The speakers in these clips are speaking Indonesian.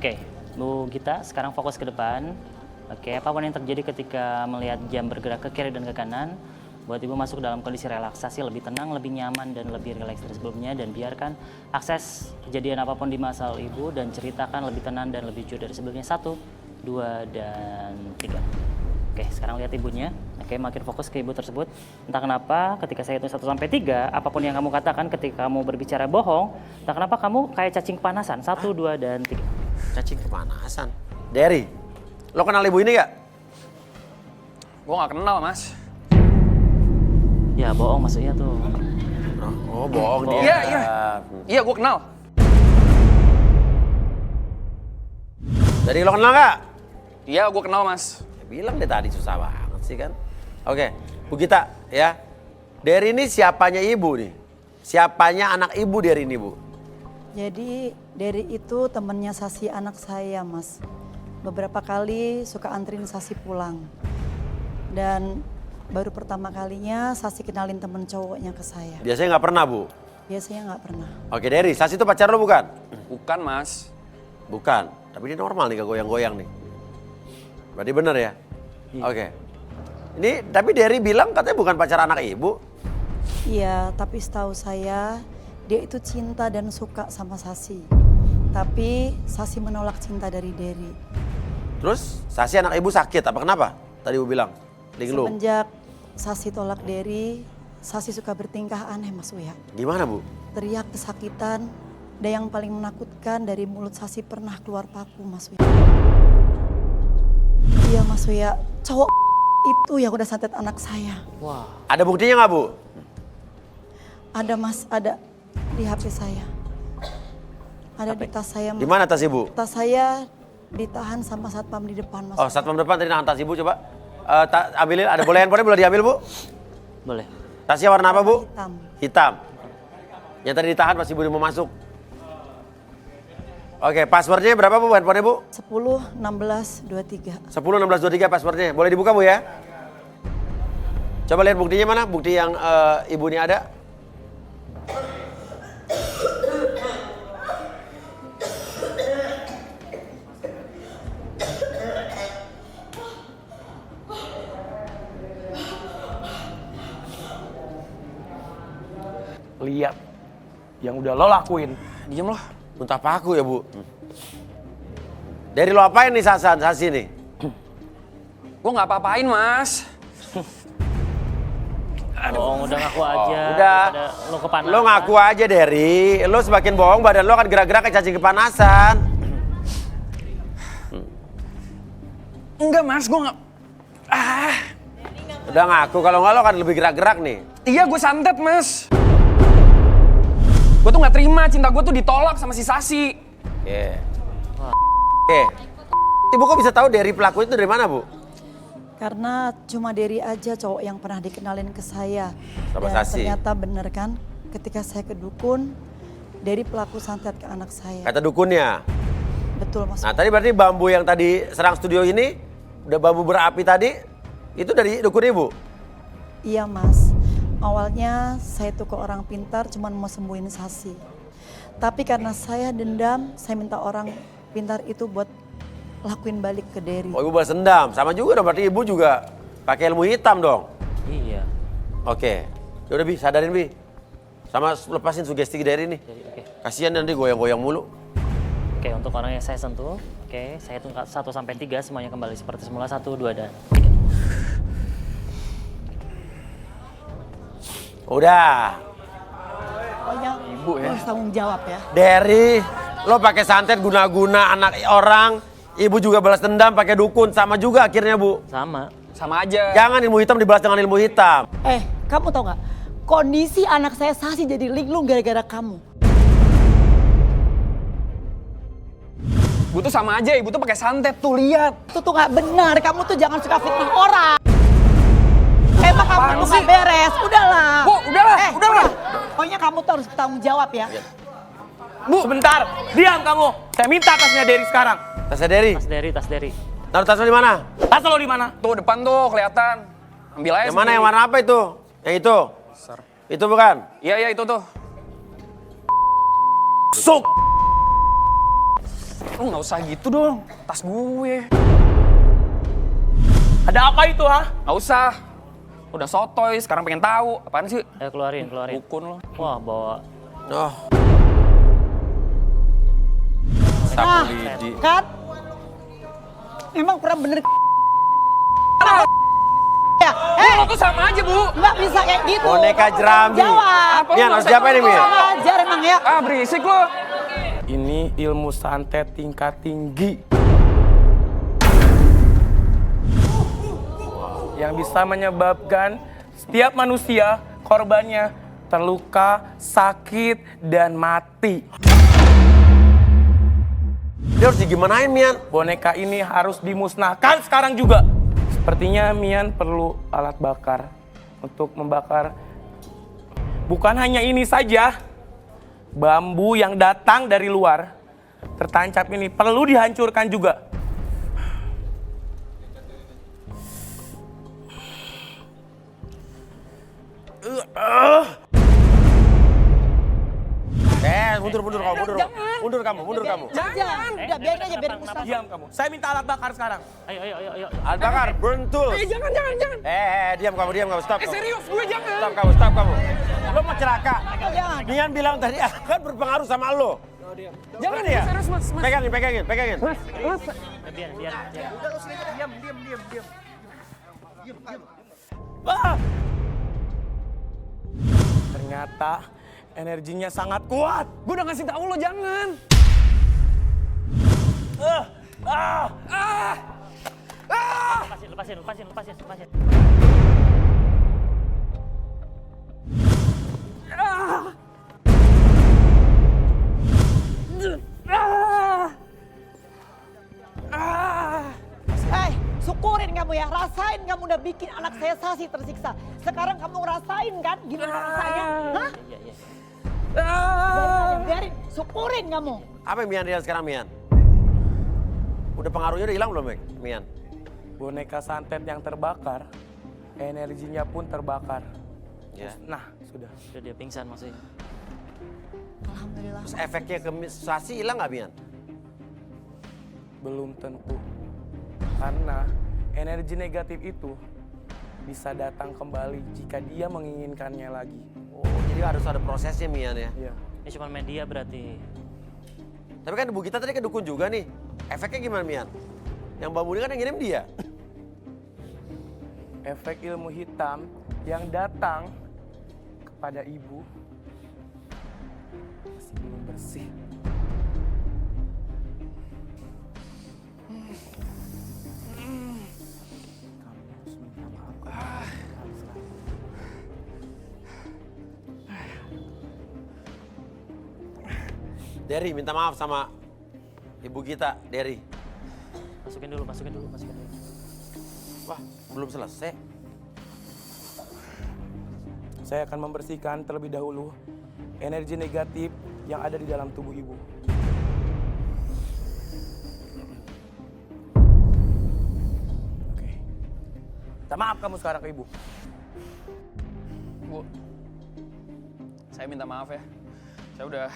Oke, Bu Gita sekarang fokus ke depan. Oke, apapun yang terjadi ketika melihat jam bergerak ke kiri dan ke kanan, buat Ibu masuk dalam kondisi relaksasi, lebih tenang, lebih nyaman, dan lebih rileks dari sebelumnya. Dan biarkan akses kejadian apapun di masa lalu Ibu dan ceritakan lebih tenang dan lebih jujur dari sebelumnya. 1, 2, dan 3. Oke, sekarang lihat ibunya. Oke, makin fokus ke ibu tersebut. Entah kenapa ketika saya hitung 1 sampai 3, apapun yang kamu katakan ketika kamu berbicara bohong, entah kenapa kamu kayak cacing kepanasan. 1, 2, dan 3. Cacing kepanasan. Derry, lo kenal ibu ini gak? Gue gak kenal, Mas. Ya, bohong maksudnya tuh. Oh, bohong dia. Iya, iya. Iya, gue kenal. Jadi lo kenal gak? Iya, gue kenal, Mas. Ya, bilang deh tadi susah banget sih kan. Oke, Bu Gita ya. Derry ini siapanya ibu nih? Siapanya anak ibu Derry ini, Bu? Jadi Derry itu temennya Sasi anak saya, Mas. Beberapa kali suka anterin Sasi pulang. Dan baru pertama kalinya Sasi kenalin temen cowoknya ke saya. Biasanya nggak pernah, Bu? Biasanya nggak pernah. Oke, Derry, Sasi itu pacar lo bukan? Bukan, Mas. Bukan, tapi dia normal nih, gak goyang-goyang nih. Berarti bener ya? Iya. Oke. Ini, tapi Derry bilang katanya bukan pacar anak ibu. Iya, tapi setahu saya dia itu cinta dan suka sama Sasi. Tapi Sasi menolak cinta dari Derry. Terus, Sasi anak ibu sakit, apa kenapa? Tadi ibu bilang, linglung. Semenjak Sasi tolak Derry, Sasi suka bertingkah aneh, Mas Uya. Gimana, Bu? Teriak kesakitan, dan yang paling menakutkan dari mulut Sasi pernah keluar paku, Mas Uya. Iya, Mas Uya, cowok itu yang udah santet anak saya. Wah. Ada buktinya nggak, Bu? Ada, Mas, ada di HP saya. Ada di tas saya, Mas. Di mana tas ibu? Tas saya ditahan sama satpam di depan, Mas. Oh, satpam depan tadi nahan tas ibu, coba. Ambilin, ada boleh handphonenya boleh diambil, Bu? Boleh. Tasnya warna apa, Bu? Hitam. Hitam. Yang tadi ditahan pas ibu mau masuk. Oke, passwordnya berapa, Bu, handphonenya, Bu? 10 16 23. 10 16 23 passwordnya. Boleh dibuka, Bu, ya? Coba lihat buktinya mana? Bukti yang ibu ini ada. Lihat yang udah lo lakuin. Diam loh. Muntah paku ya, Bu. Dari lo apain nih Sasi nih? Gue gak apa-apain, Mas. Bohong, udah ngaku aja. Udah. Lo kepanasan. Lo ngaku aja, Derry. Lo semakin bohong, badan lo akan gerak-gerak kayak cacing kepanasan. Enggak, Mas. Gue gak... Udah ngaku, kalau nggak lo akan lebih gerak-gerak nih. Iya, gue santet, Mas. Gue tuh gak terima cinta gue tuh ditolak sama si Sasi. Oke. Oke. Ibu kok bisa tahu Derry pelaku itu dari mana, Bu? Karena cuma Derry aja cowok yang pernah dikenalin ke saya. Sama Dan Sasi. ternyata bener kan, ketika saya ke dukun, Derry pelaku santet ke anak saya. Kata dukunnya. Betul, Mas. Nah, tadi berarti bambu yang tadi serang studio ini, udah bambu berapi tadi, itu dari dukun Ibu? Iya, Mas. Awalnya saya tuh ke orang pintar cuman mau sembuhin Sasi. Tapi karena saya dendam, saya minta orang pintar itu buat lakuin balik ke Derry. Oh, Ibu balas dendam. Sama juga dong, berarti Ibu juga pakai ilmu hitam dong. Iya. Oke. Ya udah, Bi, sadarin, Bi. Sama lepasin sugesti Derry nih. Jadi, oke. Kasihan nanti goyang-goyang mulu. Oke, untuk orang yang saya sentuh, oke, saya hitung 1 sampai 3 semuanya kembali seperti semula. 1, 2, dan 3. Udah. Pokoknya Ibu ya. harus tanggung jawab ya. Derry, lo pakai santet guna-guna anak orang. Ibu juga balas dendam pakai dukun. Sama juga akhirnya, Bu. Sama. Sama aja. Jangan ilmu hitam dibalas dengan ilmu hitam. Kamu tau gak? Kondisi anak saya Sasi jadi linglung gara-gara kamu. Ibu tuh sama aja, ibu tuh pakai santet tuh, lihat. Itu tuh gak benar, kamu tuh jangan suka fitnah orang. Emang kamu tuh gak beres, udahlah. Bu, udahlah, udahlah. Pokoknya kamu tuh harus bertanggung jawab ya. Bu, sebentar. Diam kamu. Saya minta tasnya Derry sekarang. Tasnya Derry. Tas Derry, tas Derry. Taruh tasnya di mana? Tas lo di mana? Tuh depan tuh kelihatan. Ambil aja Yang mana? sendiri. Yang warna apa itu? Yang itu? Itu bukan? Iya, iya itu tuh. Suk. Lu nggak usah gitu dong, tas gue. Ada apa itu, ha? Nggak usah. Udah sotoy, sekarang pengen tahu. Apaan sih? Ayo keluarin. Dukun lo. Wah, bawa Oh, Nah, sapu lidi. kan? Memang kurang bener ya. Kok sama aja, Bu? Nggak bisa kayak gitu. Boneka jerami. Jawab. Apa? Mian, harus siapa ini, Mian? Sama aja emang ya. Ah, berisik lo. Ini ilmu santet tingkat tinggi. Yang bisa menyebabkan setiap manusia korbannya terluka, sakit, dan mati. Dia harus digimanain, Mian? Boneka ini harus dimusnahkan sekarang juga. Sepertinya Mian perlu alat bakar untuk membakar. Bukan hanya ini saja, bambu yang datang dari luar tertancap ini perlu dihancurkan juga. Mundur kamu. Jangan. Udah biarin aja biarin Mustafa. Diam kamu. Saya minta alat bakar sekarang. Ayo. Alat bakar, burn tools. Jangan. Diam kamu, stop. Serius, gue jangan. Stop kamu. Lo mau celaka. Jangan. Mian bilang tadi akan berpengaruh sama lo. Jangan ya? serius, Mas. Pegangin. Biar. Ternyata energinya sangat kuat. Gue udah ngasih tahu lo jangan. Lepasin. Hei, syukurin kamu ya. Rasain kamu udah bikin anak saya Sasi tersiksa. Sekarang kamu ngerasain kan gimana rasanya? Hah? Iya. Biarin. Syukurin kamu. Apa yang Mian lihat sekarang, Mian? Udah pengaruhnya udah hilang belum, Mian? Boneka santet yang terbakar, energinya pun terbakar. Ya. Nah, sudah. Udah dia pingsan maksudnya. Alhamdulillah. Terus efeknya ke Sasi hilang nggak, Mian? Belum tentu. Karena energi negatif itu bisa datang kembali jika dia menginginkannya lagi. Oh, jadi harus ada prosesnya, Mian ya? Iya. Ini cuma media berarti. Tapi kan ibu kita tadi ke dukun juga nih. Efeknya gimana, Mian? Yang bambu ini kan yang ngirim dia. Efek ilmu hitam yang datang kepada ibu masih belum bersih. Kamu harus minta maaf kepada kami sekarang. Derry minta maaf sama ibu kita, Derry. Masukin dulu. Wah, belum selesai. Saya akan membersihkan terlebih dahulu energi negatif yang ada di dalam tubuh ibu. Oke. Minta maaf kamu sekarang ke ibu. Bu, saya minta maaf ya. Saya udah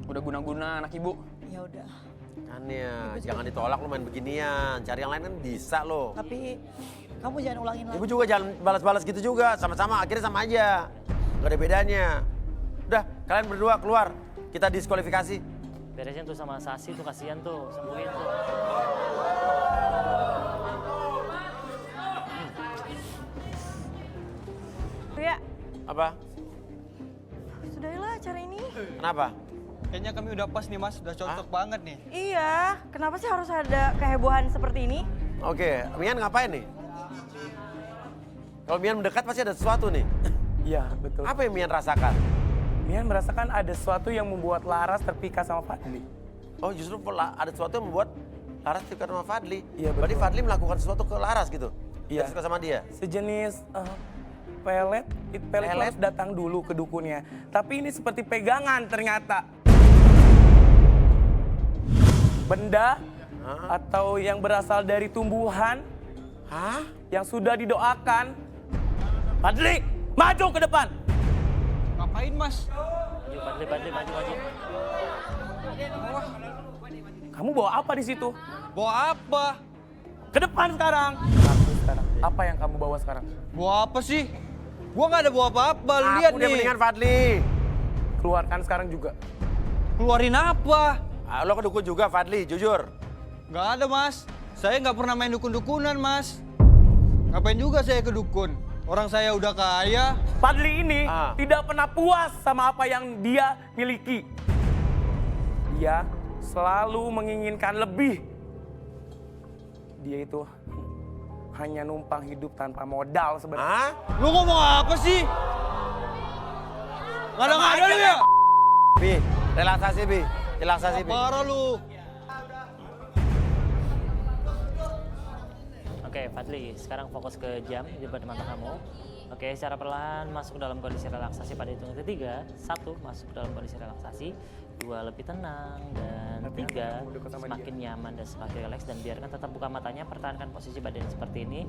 guna-guna anak ibu. Ya udah. Kan ya, jangan ditolak lo main beginian. Cari yang lain kan bisa lo. Tapi kamu jangan ulangin lagi. Ibu juga jangan balas-balas gitu juga. Sama-sama, akhirnya sama aja. Gak ada bedanya. Udah, kalian berdua keluar. Kita diskualifikasi. Beresin tuh sama Sasi tuh, kasihan tuh, sembuhin tuh. Ya, Apa? sudahilah acara ini. Kenapa? Kayaknya kami udah pas nih mas, udah cocok banget nih. Iya, kenapa sih harus ada kehebohan seperti ini? Oke, Mian ngapain nih? Kalau Mian mendekat pasti ada sesuatu nih. Iya, betul. Apa yang Mian rasakan? Mian merasakan ada sesuatu yang membuat Laras terpikat sama Fadli. Oh, justru ada sesuatu yang membuat Laras suka sama Fadli. Iya, betul. Berarti Fadli melakukan sesuatu ke Laras gitu? Iya. Dia suka sama dia? Sejenis pelet harus datang dulu ke dukunnya. Tapi ini seperti pegangan ternyata. Benda atau yang berasal dari tumbuhan Hah? yang sudah didoakan. Fadli, maju ke depan. Ngapain mas? Maju, Fadli, maju. Kamu bawa apa di situ? Bawa apa? Ke depan sekarang. Aku sekarang. Apa yang kamu bawa sekarang? Bawa apa sih? Gua nggak ada bawa apa-apa, lu lihat Aku dia nih. mendingan Fadli. Keluarkan sekarang juga. Keluarin apa? Lo kedukun juga Fadli, jujur. Nggak ada, Mas. Saya nggak pernah main dukun-dukunan, Mas. Ngapain juga saya ke dukun? Orang saya udah kaya. Fadli ini Ah. tidak pernah puas sama apa yang dia miliki. Dia selalu menginginkan lebih. Dia itu hanya numpang hidup tanpa modal sebenarnya. Hah? Lu ngomong apa sih? Ngada-ngada lu ya? Bi, relaksasi Bi. Relaksasi Bi. Parah lu. Oke, Fadli, sekarang fokus ke jam di depan mata kamu. Oke, secara perlahan masuk ke dalam kondisi relaksasi pada hitungan ketiga. 1, masuk ke dalam kondisi relaksasi. 2, lebih tenang. Dan 3, semakin nyaman dan semakin rileks. Dan biarkan tetap buka matanya, pertahankan posisi badan seperti ini.